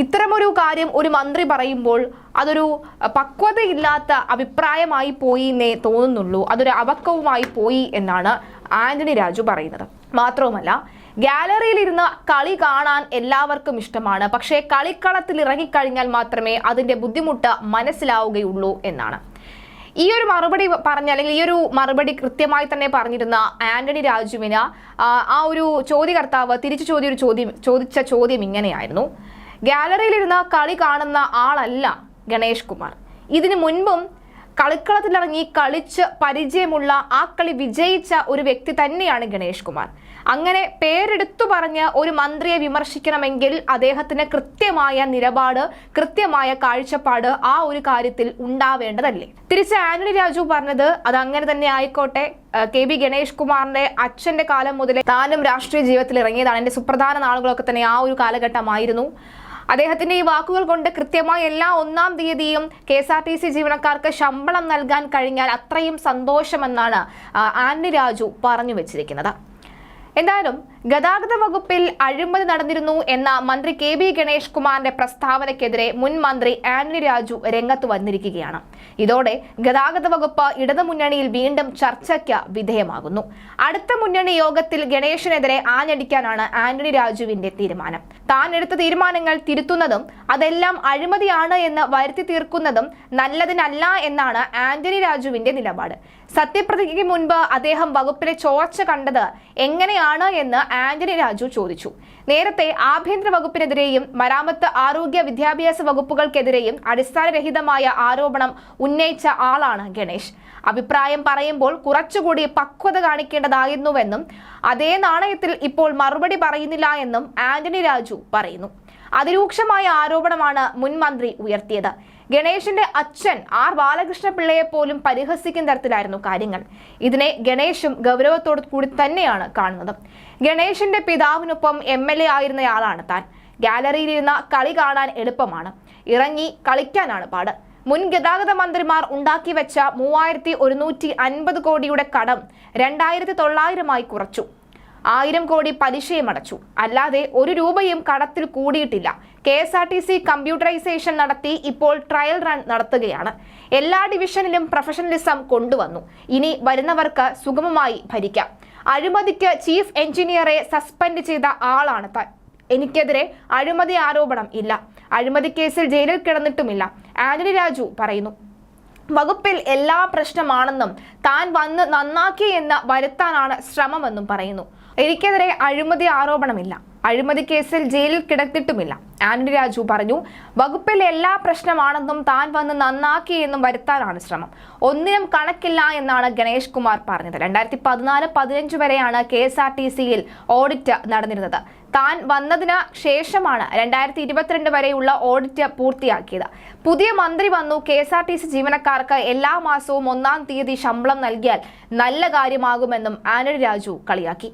ഇത്തരമൊരു കാര്യം ഒരു മന്ത്രി പറയുമ്പോൾ അതൊരു പക്വതയില്ലാത്ത അഭിപ്രായമായി പോയി എന്നേ തോന്നുന്നുള്ളൂ, അതൊരു അപക്വമായി പോയി എന്നാണ് ആന്റണി രാജു പറയുന്നത്. മാത്രവുമല്ല, ഗാലറിയിൽ ഇരുന്ന് കളി കാണാൻ എല്ലാവർക്കും ഇഷ്ടമാണ്, പക്ഷേ കളിക്കളത്തിൽ ഇറങ്ങിക്കഴിഞ്ഞാൽ മാത്രമേ അതിന്റെ ബുദ്ധിമുട്ട് മനസ്സിലാവുകയുള്ളൂ എന്നാണ്. ഈ ഒരു മറുപടി പറഞ്ഞ അല്ലെങ്കിൽ ഈ ഒരു മറുപടി കൃത്യമായി തന്നെ പറഞ്ഞിരുന്ന ആന്റണി രാജുവിന് ആ ഒരു ചോദ്യകർത്താവ് തിരിച്ചു ചോദിച്ച ചോദ്യം ഇങ്ങനെയായിരുന്നു: ഗാലറിയിലിരുന്ന് കളി കാണുന്ന ആളല്ല ഗണേഷ് കുമാർ. ഇതിനു മുൻപും കളിക്കളത്തിലിറങ്ങി കളിച്ച് പരിചയമുള്ള, ആ കളി വിജയിച്ച ഒരു വ്യക്തി തന്നെയാണ് ഗണേഷ് കുമാർ. അങ്ങനെ പേരെടുത്തു പറഞ്ഞ് ഒരു മന്ത്രിയെ വിമർശിക്കണമെങ്കിൽ അദ്ദേഹത്തിന് കൃത്യമായ നിലപാട്, കൃത്യമായ കാഴ്ചപ്പാട് ആ ഒരു കാര്യത്തിൽ ഉണ്ടാവേണ്ടതല്ലേ? തിരിച്ച് ആന്റണി രാജു പറഞ്ഞത് അത് അങ്ങനെ തന്നെ ആയിക്കോട്ടെ, KB ഗണേഷ് കുമാറിന്റെ അച്ഛന്റെ കാലം മുതലേ താനും രാഷ്ട്രീയ ജീവിതത്തിൽ ഇറങ്ങിയതാണ്. എന്റെ സുപ്രധാന നാളുകളൊക്കെ തന്നെ ആ ഒരു കാലഘട്ടമായിരുന്നു. അദ്ദേഹത്തിന്റെ ഈ വാക്കുകൾ കൊണ്ട് കൃത്യമായി എല്ലാ 1-ാം തീയതിയും KSRTC ജീവനക്കാർക്ക് ശമ്പളം നൽകാൻ കഴിഞ്ഞാൽ അത്രയും സന്തോഷമെന്നാണ് ആന്റണി രാജു പറഞ്ഞു വെച്ചിരിക്കുന്നത്. എന്തായാലും ഗതാഗത വകുപ്പിൽ അഴിമതി നടന്നിരുന്നു എന്ന മന്ത്രി KB ഗണേഷ് കുമാറിന്റെ പ്രസ്താവനയ്ക്കെതിരെ മുൻ മന്ത്രി ആന്റണി രാജു രംഗത്ത് വന്നിരിക്കുകയാണ്. ഇതോടെ ഗതാഗത വകുപ്പ് ഇടതുമുന്നണിയിൽ വീണ്ടും ചർച്ചയ്ക്ക് വിധേയമാകുന്നു. അടുത്ത മുന്നണി യോഗത്തിൽ ഗണേഷിനെതിരെ ആഞ്ഞടിക്കാനാണ് ആന്റണി രാജുവിന്റെ തീരുമാനം. താൻ എടുത്ത തീരുമാനങ്ങൾ തിരുത്തുന്നതും അതെല്ലാം അഴിമതിയാണ് എന്ന് വരുത്തി തീർക്കുന്നതും നല്ലതിനല്ല എന്നാണ് ആന്റണി രാജുവിന്റെ നിലപാട്. സത്യപ്രതിജ്ഞയ്ക്ക് മുൻപ് അദ്ദേഹം വകുപ്പിലെ ചോർച്ച കണ്ടത് എങ്ങനെയാണ് എന്ന് ആന്റണി രാജു ചോദിച്ചു. നേരത്തെ ആഭ്യന്തര വകുപ്പിനെതിരെയും മരാമത്ത്, ആരോഗ്യ, വിദ്യാഭ്യാസ വകുപ്പുകൾക്കെതിരെയും അടിസ്ഥാനരഹിതമായ ആരോപണം ഉന്നയിച്ച ആളാണ് ഗണേഷ്. അഭിപ്രായം പറയുമ്പോൾ കുറച്ചുകൂടി പക്വത കാണിക്കേണ്ടതായിരുന്നുവെന്നും അതേ നാണയത്തിൽ ഇപ്പോൾ മറുപടി പറയുന്നില്ല എന്നും ആന്റണി രാജു പറയുന്നു. അതിരൂക്ഷമായ ആരോപണമാണ് മുൻ മന്ത്രി ഉയർത്തിയത്. ഗണേഷിന്റെ അച്ഛൻ R ബാലകൃഷ്ണ പിള്ളയെ പോലും പരിഹസിക്കുന്ന തരത്തിലായിരുന്നു കാര്യങ്ങൾ. ഇതിനെ ഗണേഷും ഗൗരവത്തോടു കൂടി തന്നെയാണ് കാണുന്നത്. ഗണേഷിന്റെ പിതാവിനൊപ്പം MLA ആയിരുന്നയാളാണ് താൻ. ഗാലറിയിലിരുന്ന കളി കാണാൻ എളുപ്പമാണ്, ഇറങ്ങി കളിക്കാനാണ് പാട്. മുൻ ഗതാഗത മന്ത്രിമാർ ഉണ്ടാക്കി വെച്ച 3150 കോടിയുടെ കടം 2900 കുറച്ചു. 1000 കോടി പലിശയും അടച്ചു. അല്ലാതെ 1 രൂപയും കടത്തിൽ കൂടിയിട്ടില്ല. KSRTC കമ്പ്യൂട്ടറൈസേഷൻ നടത്തി ഇപ്പോൾ ട്രയൽ റൺ നടത്തുകയാണ്. എല്ലാ ഡിവിഷനിലും പ്രൊഫഷണലിസം കൊണ്ടുവന്നു. ഇനി വരുന്നവർക്ക് സുഗമമായി ഭരിക്കാം. അഴിമതിക്ക് ചീഫ് എഞ്ചിനീയറെ സസ്പെൻഡ് ചെയ്ത ആളാണ് താൻ. എനിക്കെതിരെ അഴിമതി ആരോപണം ഇല്ല. അഴിമതി കേസിൽ ജയിലിൽ കിടന്നിട്ടുമില്ല. ആന്റണി രാജു പറയുന്നു. വകുപ്പിൽ എല്ലാ പ്രശ്നമാണെന്നും താൻ വന്ന് നന്നാക്കി എന്ന് വരുത്താനാണ് ശ്രമമെന്നും പറയുന്നു. എനിക്കെതിരെ അഴിമതി ആരോപണമില്ല, അഴിമതി കേസിൽ ജയിലിൽ കിടന്നിട്ടുമില്ല. ആന്റണി രാജു പറഞ്ഞു. വകുപ്പിൽ എല്ലാ പ്രശ്നമാണെന്നും താൻ വന്ന് നന്നാക്കി എന്നും വരുത്താനാണ് ശ്രമം. ഒന്നിനും കണക്കില്ല എന്നാണ് ഗണേഷ് കുമാർ പറഞ്ഞത്. 2014-15 വരെയാണ് KSRTCയിൽ ഓഡിറ്റ് നടന്നിരുന്നത്. താൻ വന്നതിന് ശേഷമാണ് 2022 വരെയുള്ള ഓഡിറ്റ് പൂർത്തിയാക്കിയത്. പുതിയ മന്ത്രി വന്നു. KSRTC ജീവനക്കാർക്ക് എല്ലാ മാസവും 1-ാം തീയതി ശമ്പളം നൽകിയാൽ നല്ല കാര്യമാകുമെന്നും ആന്റണി രാജു കളിയാക്കി.